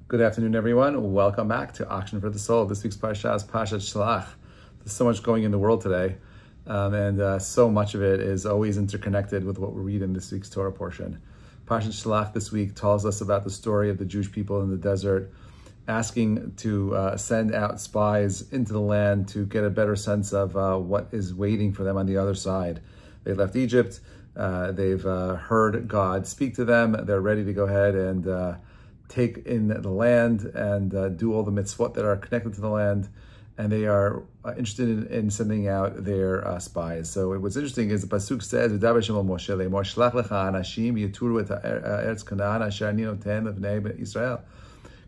Good afternoon, everyone. Welcome back to Auction for the Soul. This week's Parashat is Perashat Shelah. There's so much going in the world today, and so much of it is always interconnected with what we read in this week's Torah portion. Perashat Shelah this week tells us about the story of the Jewish people in the desert, asking to send out spies into the land to get a better sense of what is waiting for them on the other side. They left Egypt. They've heard God speak to them. They're ready to go ahead and take in the land and do all the mitzvot that are connected to the land. And they are interested in sending out their spies. So what's interesting is the pasuk says,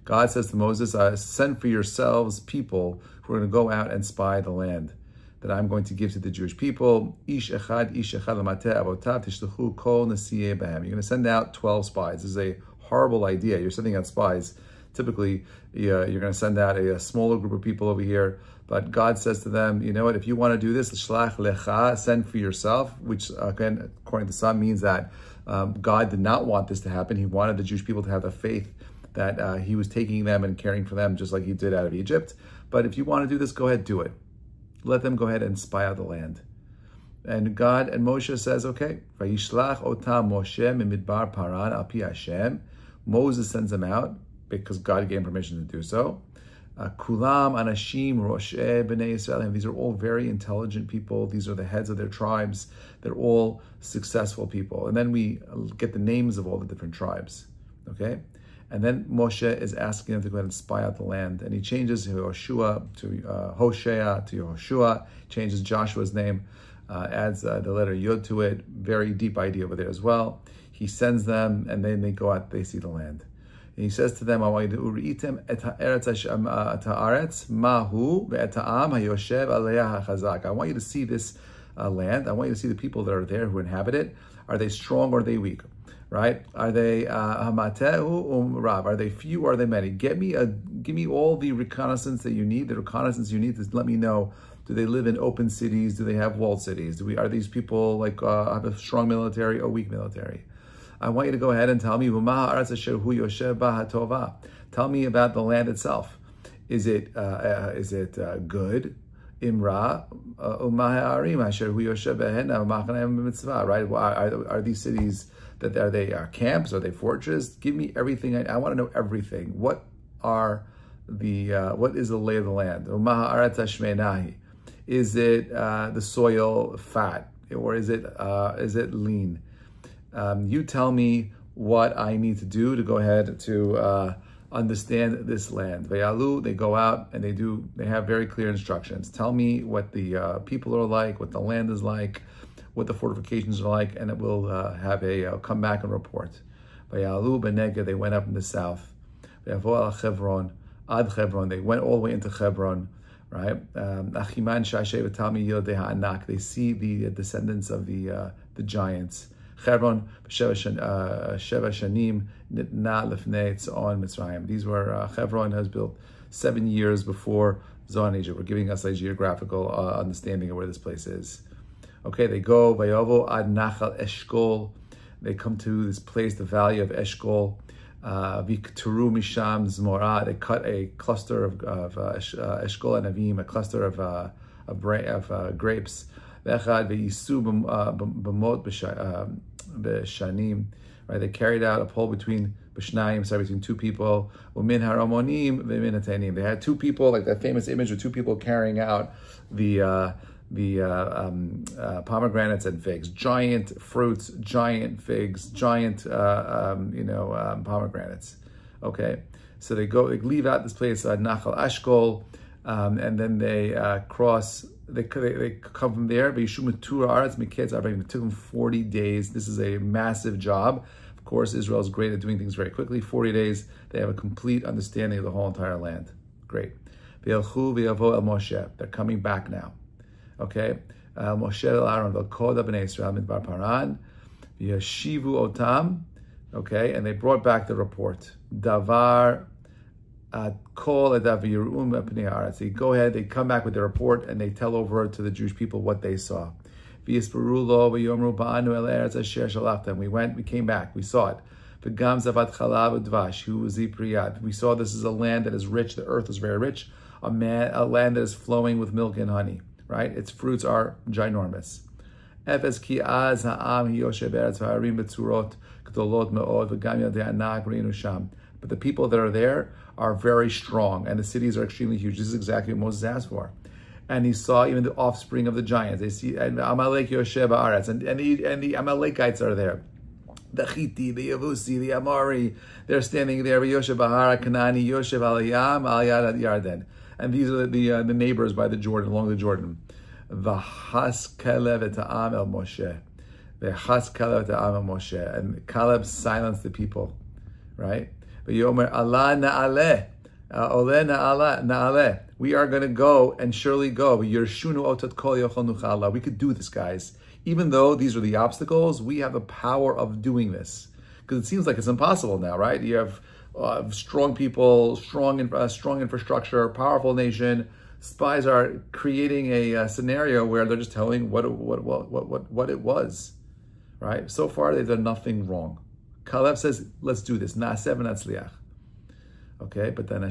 God says to Moses, send for yourselves people who are going to go out and spy the land that I'm going to give to the Jewish people. You're going to send out 12 spies. This is a horrible idea. You're sending out spies. Typically, you're going to send out a smaller group of people over here. But God says to them, you know what, if you want to do this, send for yourself, which again, according to some, means that God did not want this to happen. He wanted the Jewish people to have the faith that he was taking them and caring for them just like he did out of Egypt. But if you want to do this, go ahead, do it. Let them go ahead and spy out the land. And God and Moshe says, okay, Vayishlach otam Moshe mimidbar paran al pi Hashem. Moses sends them out because God gave him permission to do so. Kulam anashim rosheh b'nei Yisrael. These are all very intelligent people. These are the heads of their tribes. They're all successful people. And then we get the names of all the different tribes. Okay? And then Moshe is asking them to go ahead and spy out the land. And he changes Hoshea to Hosea to Yehoshua, changes Joshua's name, adds the letter Yod to it. Very deep idea over there as well. He sends them, and then they go out, they see the land. And he says to them, I want you to uritem et haaretz mahu ve'et ha'am hayoshev aleha hachazak. I want you to see this land. I want you to see the people that are there who inhabit it. Are they strong or are they weak? Right? Are they hamatehu rab? Are they few or are they many? Give me all the reconnaissance that you need, the reconnaissance you need to let me know. Do they live in open cities? Do they have walled cities? Are these people like have a strong military or weak military? I want you to go ahead and tell me. Tell me about the land itself. Is it good? Imra, right? Are these cities that are they camps? Are they fortresses? Give me everything. I want to know everything. What is the lay of the land? Is it the soil fat or is it lean? You tell me what I need to do to go ahead to understand this land. Vayalu, they go out and they have very clear instructions. Tell me what the people are like, what the land is like, what the fortifications are like, and it will have come back and report. Vayalu benega, they went up in the south. Vayavo al Chevron, ad Chevron, they went all the way into Hebron. Right? Achiman shashe v'tami yildei ha'anak. They see the descendants of the giants. Hebron sheva shanim nitna lefnei tzon Mitzrayim. These were Hebron has built 7 years before Zoan Egypt. We're giving us a geographical understanding of where this place is. Okay, they go vayovo ad nachal Eshkol. They come to this place, the valley of Eshkol. Vikturu misham zmora. They cut a cluster of Eshkol and Avim, a cluster of grapes. Vechad veyisu b'mot b'shanim. Right, they carried out a pole between between two people. Umin haramonim v'min hatanim. They had two people, like that famous image of two people carrying out the pomegranates and figs, giant fruits, giant figs, giant pomegranates. Okay, so they leave out this place Nachal Ashkol, and then they cross. They come from there. It took them 40 days. This is a massive job. Of course, Israel is great at doing things very quickly. 40 days, they have a complete understanding of the whole entire land. Great. They're coming back now. Okay, Moshe Aaron v'koda b'nei Yisrael midbar paran v'yashivu otam. Okay, and they brought back the report. Davar kol adav yirum pnei haaretz. They go ahead, they come back with the report, and they tell over to the Jewish people what they saw. V'yisperu lo v'yomru ba'anu el eretz asher shalachtem. We came back, we saw it. V'gam zavat chalav udvash, who is the priyat. We saw this is a land that is rich, the earth is very rich, a land that is flowing with milk and honey, right? Its fruits are ginormous. Efes ki az ha'am yoshev eretz v'harim b'tzurot gdolot me'od v'gam yadei anak reinu sham. But the people that are there are very strong, and the cities are extremely huge. This is exactly what Moses asked for. And he saw even the offspring of the giants. They see, and Amalek Yoshev Haaretz, and the Amalekites are there. The Chiti, the Yevusi, the Amori, they're standing there. Yoshev Bahara, Kanani, Yoshev Aliyam, Aliyad Yarden. And these are the neighbors by the Jordan, along the Jordan. V'has Kalev et ha'am el Moshe. V'has Kalev et ha'am el Moshe. And Caleb silenced the people, right? V'yomer Allah na'aleh. Ole na'aleh. We are going to go and surely go. We could do this, guys. Even though these are the obstacles, we have the power of doing this. Because it seems like it's impossible now, right? You have strong people, strong infrastructure, powerful nation. Spies are creating a scenario where they're just telling what it was, right? So far, they've done nothing wrong. Caleb says, let's do this. Na'aseh v'natzliach. Okay, but then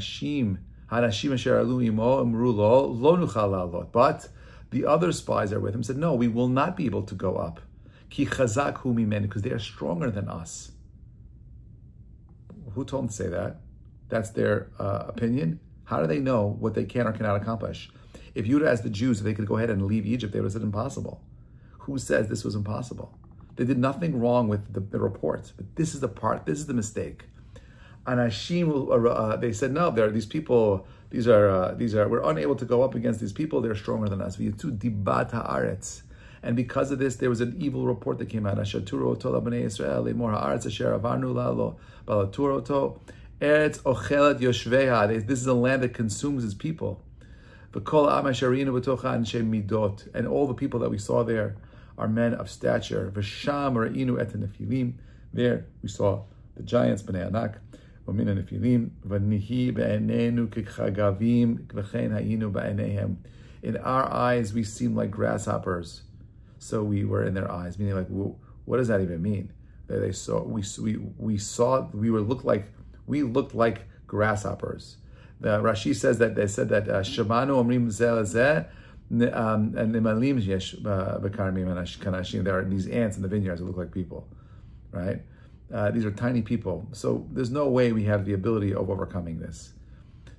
but the other spies that are with him said, no, we will not be able to go up. Because they are stronger than us. Who told them to say that? That's their opinion. How do they know what they can or cannot accomplish? If you would ask the Jews if they could go ahead and leave Egypt, they would have said impossible. Who says this was impossible? They did nothing wrong with the report, but this is the mistake. Anashim, they said, no, there are these people, we're unable to go up against these people, they're stronger than us. And because of this, there was an evil report that came out. This is a land that consumes its people. And all the people that we saw there are men of stature. There we saw the giants, Bnei Anak. In our eyes, we seem like grasshoppers, so we were in their eyes. Meaning, like, what does that even mean? That they saw, we looked like grasshoppers. The Rashi says that they said that Shamanu Omrim Zeh and Nimalim Yesh Bekarmim Kanashim. There are these ants in the vineyards that look like people, right? These are tiny people. So there's no way we have the ability of overcoming this.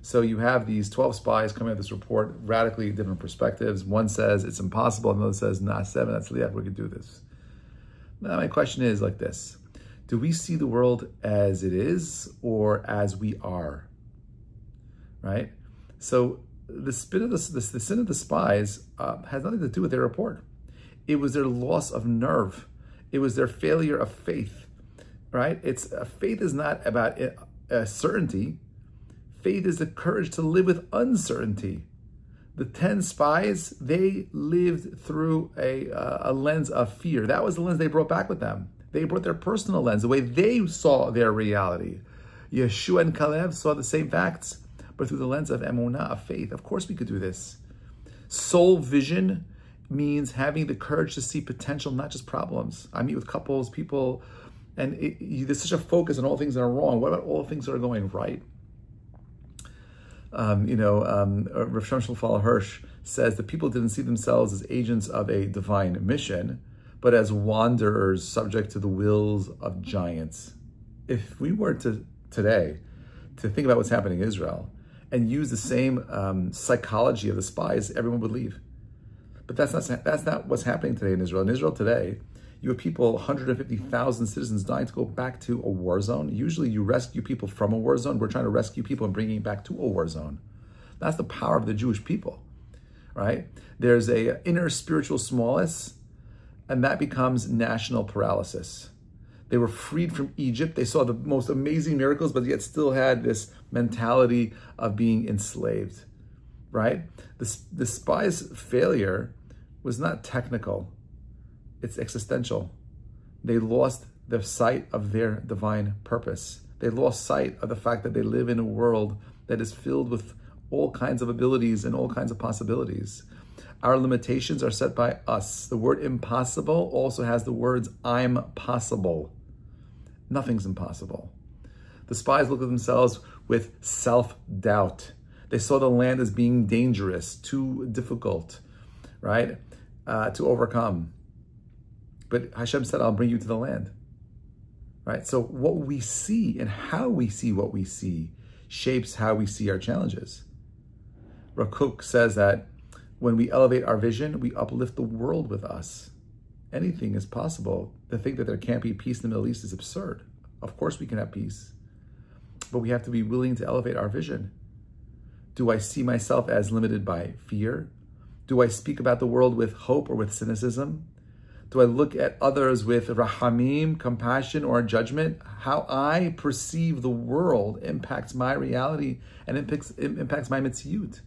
So you have these 12 spies coming out with this report, radically different perspectives. One says it's impossible, another says, Na'aseh v'natzliach, we could do this. Now my question is like this. Do we see the world as it is or as we are? Right? So the sin of the spies has nothing to do with their report. It was their loss of nerve. It was their failure of faith. Right? Faith is not about certainty. Faith is the courage to live with uncertainty. The 10 spies, they lived through a lens of fear. That was the lens they brought back with them. They brought their personal lens, the way they saw their reality. Yeshua and Caleb saw the same facts, but through the lens of emunah, of faith. Of course we could do this. Soul vision means having the courage to see potential, not just problems. I meet with couples, people, and there's such a focus on all things that are wrong. What about all things that are going right? Rav Shmuel Hirsch says that people didn't see themselves as agents of a divine mission, but as wanderers subject to the wills of giants. If we were to today to think about what's happening in Israel and use the same psychology of the spies, everyone would leave. But that's not what's happening today in Israel. In Israel today, you have people, 150,000 citizens dying to go back to a war zone. Usually you rescue people from a war zone. We're trying to rescue people and bringing back to a war zone. That's the power of the Jewish people, right? There's a inner spiritual smallness, and that becomes national paralysis. They were freed from Egypt. They saw the most amazing miracles, but yet still had this mentality of being enslaved, right? The spies' failure was not technical. It's existential. They lost the sight of their divine purpose. They lost sight of the fact that they live in a world that is filled with all kinds of abilities and all kinds of possibilities. Our limitations are set by us. The word impossible also has the words I'm possible. Nothing's impossible. The spies looked at themselves with self-doubt. They saw the land as being dangerous, too difficult, right, to overcome. But Hashem said, I'll bring you to the land, right? So what we see and how we see what we see shapes how we see our challenges. Rav Kook says that when we elevate our vision, we uplift the world with us. Anything is possible. To think that there can't be peace in the Middle East is absurd. Of course we can have peace, but we have to be willing to elevate our vision. Do I see myself as limited by fear? Do I speak about the world with hope or with cynicism? Do I look at others with rahamim, compassion, or judgment? How I perceive the world impacts my reality and impacts my mitziyut.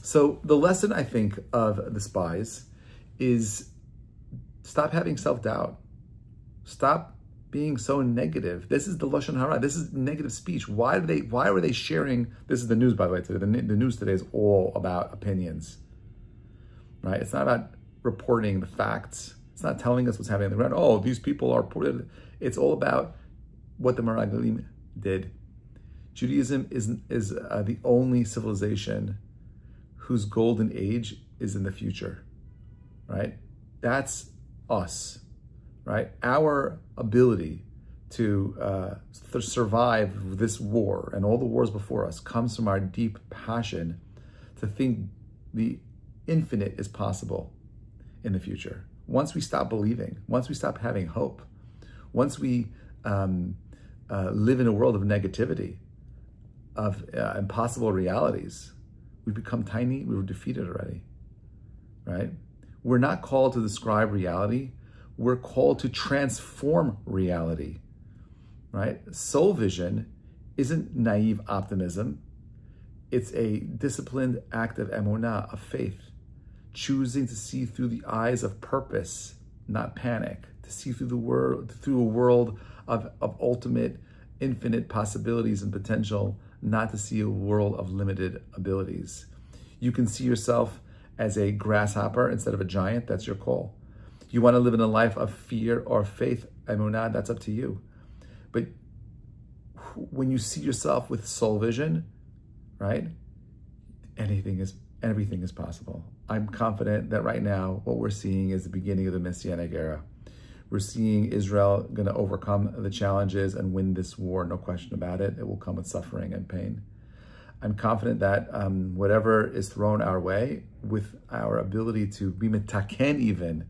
So the lesson, I think, of the spies is stop having self-doubt. Stop being so negative. This is the Lashon Hara. This is negative speech. Why were they sharing? This is the news, by the way, today. The news today is all about opinions, right? It's not about reporting the facts. It's not telling us what's happening on the ground. Oh, these people are poor. It's all about what the Meraglim did. Judaism is the only civilization whose golden age is in the future, right? That's us, right? Our ability to survive this war and all the wars before us comes from our deep passion to think the infinite is possible in the future. Once we stop believing, once we stop having hope, once we live in a world of negativity, of impossible realities, we become tiny, we were defeated already, right? We're not called to describe reality, we're called to transform reality, right? Soul vision isn't naive optimism, it's a disciplined act of emunah, of faith, choosing to see through the eyes of purpose, not panic, to see through a world of ultimate, infinite possibilities and potential, not to see a world of limited abilities. You can see yourself as a grasshopper instead of a giant, that's your call. You want to live in a life of fear or faith, emunah, that's up to you. But when you see yourself with soul vision, right, everything is possible. I'm confident that right now, what we're seeing is the beginning of the Messianic era. We're seeing Israel going to overcome the challenges and win this war, no question about it. It will come with suffering and pain. I'm confident that whatever is thrown our way, with our ability to be mitaken even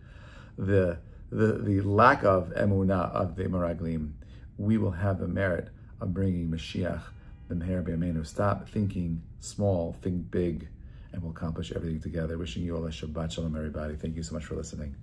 the lack of emunah of the Meraglim, we will have the merit of bringing Mashiach, the Meher B'Yameinu. Stop thinking small, think big, and we'll accomplish everything together. Wishing you all a Shabbat Shalom, everybody. Thank you so much for listening.